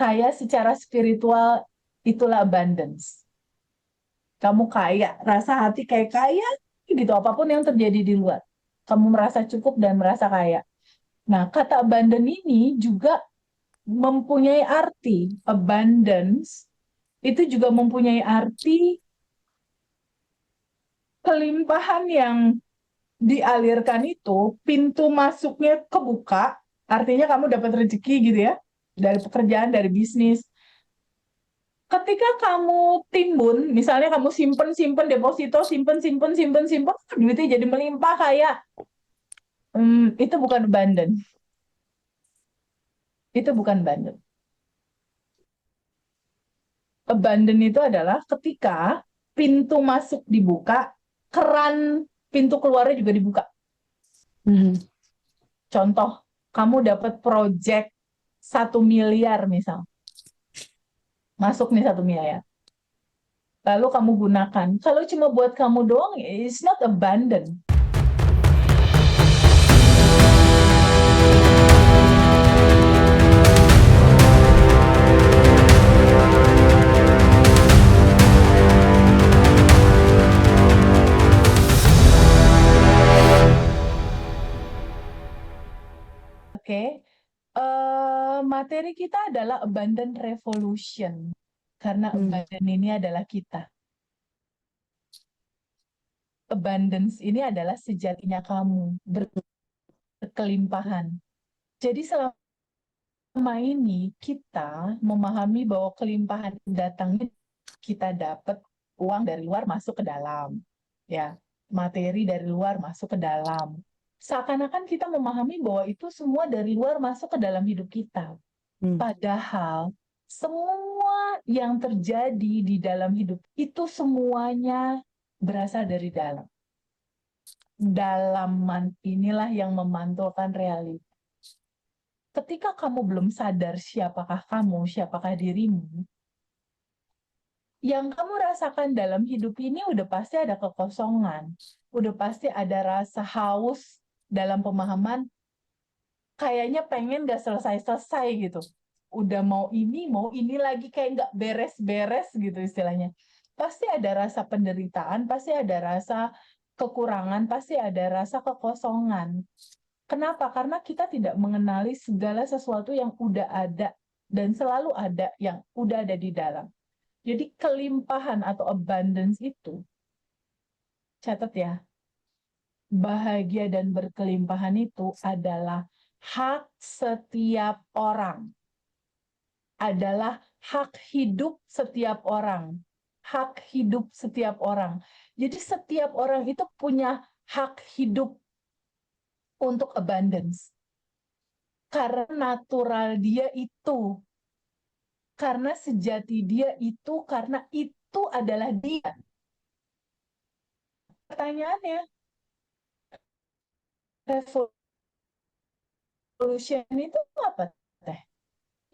Kaya secara spiritual itulah abundance. Kamu kaya, rasa hati kayak kaya gitu, apapun yang terjadi di luar. Kamu merasa cukup dan merasa kaya. Nah, kata abundant ini juga mempunyai arti. Abundance itu juga mempunyai arti kelimpahan yang dialirkan itu, pintu masuknya kebuka, artinya kamu dapat rezeki gitu ya, dari pekerjaan, dari bisnis. Ketika kamu timbun, misalnya kamu simpen, simpen, deposito, simpen, simpen, simpen, simpen, duitnya jadi melimpah kayak, itu bukan abundant. Itu bukan abundant. Abundant itu adalah ketika pintu masuk dibuka, keran pintu keluarnya juga dibuka. Mhm. Contoh, kamu dapat project 1 miliar misal, masuk nih 1 miliar. Lalu kamu gunakan. Kalau cuma buat kamu doang, it's not abundant. Oke, materi kita adalah abundant revolution. Karena Hmm. abundant ini adalah kita. Abundance ini adalah sejatinya kamu, berkelimpahan. Jadi selama ini kita memahami bahwa kelimpahan datangnya kita dapat uang dari luar masuk ke dalam, ya, materi dari luar masuk ke dalam. Seakan-akan kita memahami bahwa itu semua dari luar masuk ke dalam hidup kita. Hmm. Padahal semua yang terjadi di dalam hidup itu semuanya berasal dari dalam. Dalaman inilah yang memantulkan realita. Ketika kamu belum sadar siapakah kamu, siapakah dirimu, yang kamu rasakan dalam hidup ini udah pasti ada kekosongan, udah pasti ada rasa haus dalam pemahaman, kayaknya pengen gak selesai-selesai gitu. Udah mau ini lagi, kayak gak beres-beres gitu istilahnya. Pasti ada rasa penderitaan, pasti ada rasa kekurangan, pasti ada rasa kekosongan. Kenapa? Karena kita tidak mengenali segala sesuatu yang udah ada dan selalu ada yang udah ada di dalam. Jadi kelimpahan atau abundance itu, catat ya, bahagia dan berkelimpahan itu adalah hak setiap orang. Adalah hak hidup setiap orang. Hak hidup setiap orang. Jadi setiap orang itu punya hak hidup untuk abundance. Karena natural dia itu. Karena sejati dia itu, karena itu adalah dia. Pertanyaannya, revolution itu apa, Teh?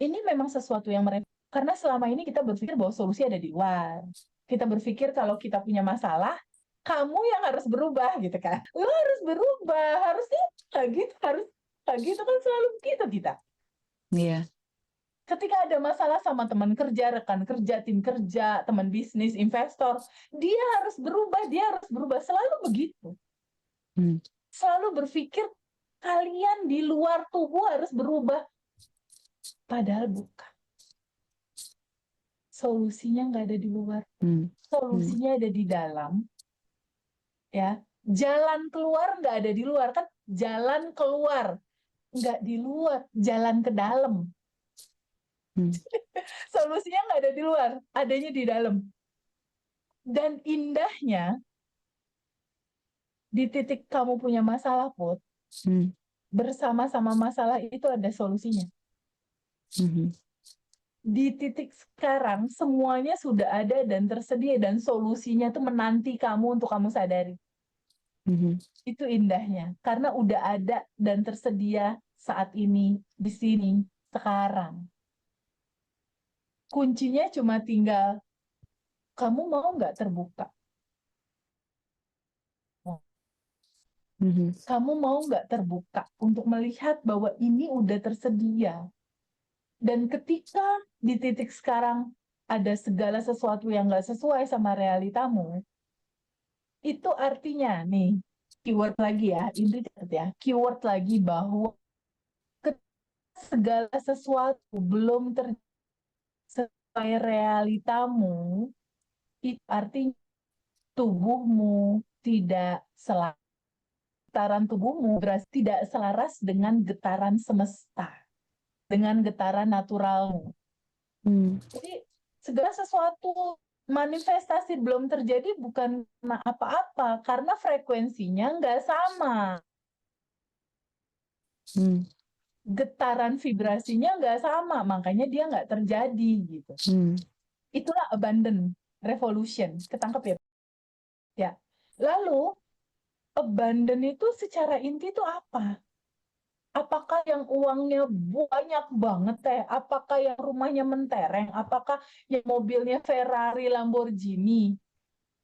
Ini memang sesuatu yang mereka, karena selama ini kita berpikir bahwa solusi ada di luar. Kita berpikir kalau kita punya masalah, kamu yang harus berubah gitu kan. Lo harus berubah, harusnya kayak gitu, harus kayak gitu kan, selalu begitu kita. Iya. Ketika ada masalah sama teman kerja, rekan kerja, tim kerja, teman bisnis, investor, dia harus berubah, selalu begitu. Hmm. Selalu berpikir kalian di luar tubuh harus berubah. Padahal bukan. Solusinya nggak ada di luar. Hmm. Solusinya ada di dalam. Ya, jalan keluar nggak ada di luar kan? Jalan keluar nggak di luar, jalan ke dalam. Hmm. Solusinya nggak ada di luar, adanya di dalam. Dan indahnya di titik kamu punya masalah, Put, Hmm. bersama-sama masalah itu ada solusinya. Hmm. Di titik sekarang semuanya sudah ada dan tersedia dan solusinya tuh menanti kamu untuk kamu sadari. Hmm. Itu indahnya karena udah ada dan tersedia saat ini, di sini, sekarang. Kuncinya cuma tinggal kamu mau nggak terbuka. Hmm. Kamu mau nggak terbuka untuk melihat bahwa ini udah tersedia. Dan ketika di titik sekarang ada segala sesuatu yang nggak sesuai sama realitamu, itu artinya nih, keyword lagi ya, Indri catat ya, keyword lagi bahwa segala sesuatu belum sesuai realitamu, itu artinya tubuhmu tidak selaras, getaran tubuhmu tidak selaras dengan getaran semesta, dengan getaran naturalmu. Jadi segala sesuatu manifestasi belum terjadi bukan apa-apa, karena frekuensinya nggak sama. Getaran vibrasinya nggak sama, makanya dia nggak terjadi gitu. Itulah abundant revolution, ketangkep ya? Ya. Lalu abundant itu secara inti itu apa? Apakah yang uangnya banyak banget teh? Apakah yang rumahnya mentereng? Apakah yang mobilnya Ferrari, Lamborghini?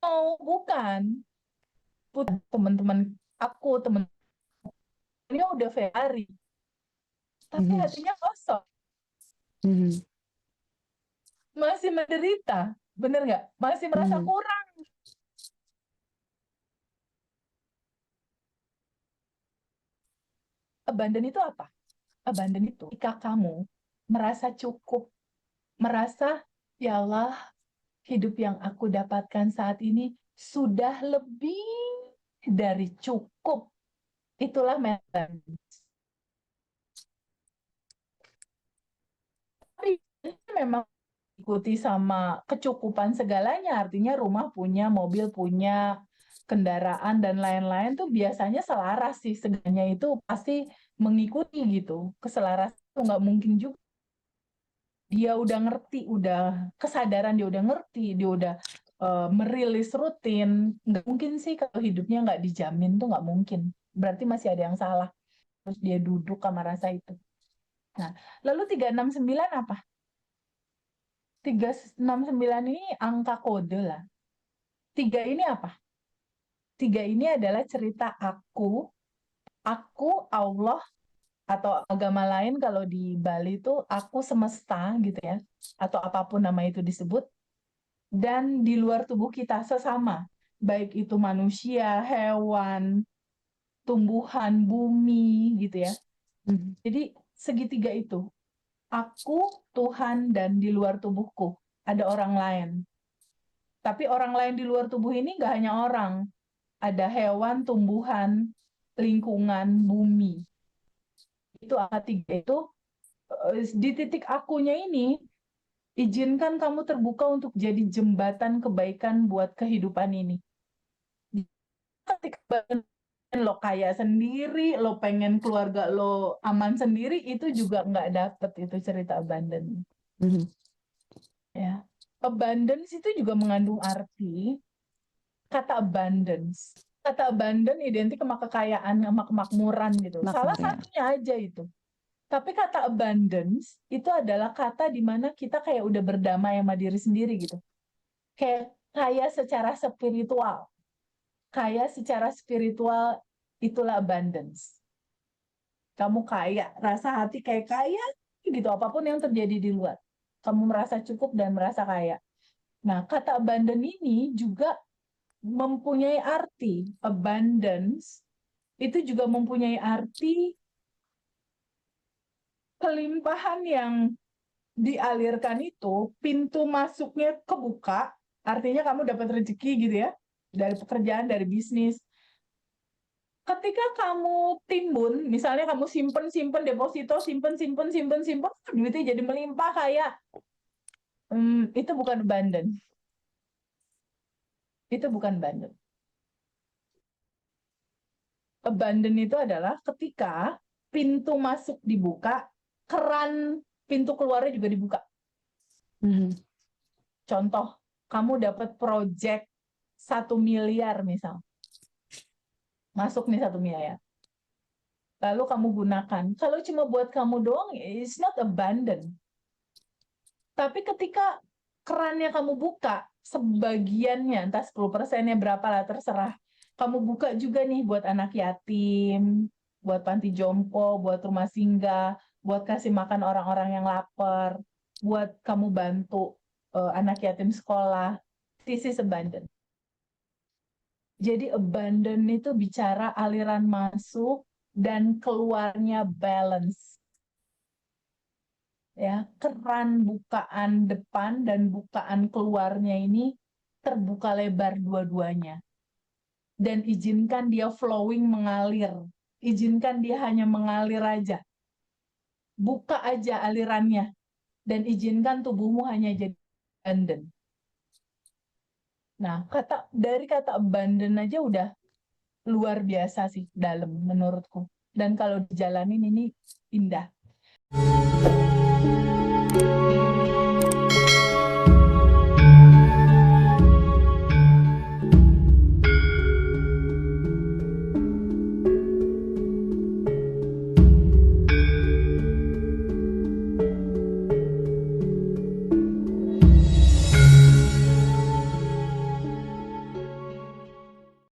Oh, bukan. Teman-teman aku, temennya udah Ferrari, tapi hatinya kosong, masih menderita, bener nggak? Masih merasa kurang. Abandon itu apa? Abandon itu ketika kamu merasa cukup, merasa, ya Allah, hidup yang aku dapatkan saat ini sudah lebih dari cukup. Itulah mental. Tapi memang ikuti sama kecukupan segalanya, artinya rumah punya, mobil punya, kendaraan dan lain-lain tuh biasanya selaras sih, segalanya itu pasti mengikuti gitu. Keselarasan itu nggak mungkin juga. Dia udah ngerti, udah kesadaran, dia udah ngerti, dia udah merilis rutin. Nggak mungkin sih kalau hidupnya nggak dijamin, tuh nggak mungkin. Berarti masih ada yang salah. Terus dia duduk sama rasa itu. Nah, lalu 369 apa? 369 ini angka kode lah. 3 ini apa? 3 ini adalah cerita aku, Allah, atau agama lain kalau di Bali itu aku semesta gitu ya, atau apapun nama itu disebut, dan di luar tubuh kita sesama, baik itu manusia, hewan, tumbuhan, bumi gitu ya. Jadi segitiga itu, aku, Tuhan, dan di luar tubuhku ada orang lain. Tapi orang lain di luar tubuh ini nggak hanya orang, ada hewan, tumbuhan, lingkungan, bumi. Itu angka 3 itu di titik akunya ini, izinkan kamu terbuka untuk jadi jembatan kebaikan buat kehidupan ini. Ketika lo kaya sendiri, lo pengen keluarga lo aman sendiri, itu juga nggak dapet itu cerita abundance. Ya. Abundance itu juga mengandung arti kata abundance. Kata abundant identik sama kekayaan, sama kemakmuran gitu. Salah satunya aja itu. Tapi kata abundance itu adalah kata di mana kita kayak udah berdamai sama diri sendiri gitu. Kayak kaya secara spiritual. Kaya secara spiritual itulah abundance. Kamu kaya, rasa hati kayak kaya gitu, apapun yang terjadi di luar. Kamu merasa cukup dan merasa kaya. Nah, kata abundant ini juga mempunyai arti. Abundance itu juga mempunyai arti kelimpahan yang dialirkan itu, pintu masuknya kebuka, artinya kamu dapat rezeki gitu ya, dari pekerjaan, dari bisnis. Ketika kamu timbun, misalnya kamu simpen deposito, simpen, duitnya jadi melimpah kayak, itu bukan abundant. Itu bukan abundant. Abundant itu adalah ketika pintu masuk dibuka, keran pintu keluarnya juga dibuka. Contoh, kamu dapat project 1 miliar misal. Masuk nih 1 miliar. Lalu kamu gunakan. Kalau cuma buat kamu doang, it's not abundant. Tapi ketika kerannya kamu buka, sebagiannya, entah 10%-nya berapa lah, terserah. Kamu buka juga nih buat anak yatim, buat panti jompo, buat rumah singgah, buat kasih makan orang-orang yang lapar, buat kamu bantu anak yatim sekolah. This is abundant. Jadi abundant itu bicara aliran masuk dan keluarnya balance. Ya, keran bukaan depan dan bukaan keluarnya ini terbuka lebar dua-duanya. Dan izinkan dia flowing, mengalir. Izinkan dia hanya mengalir aja. Buka aja alirannya. Dan izinkan tubuhmu hanya jadi abundant. Nah, dari kata abundant aja udah luar biasa sih dalam menurutku. Dan kalau dijalanin ini indah.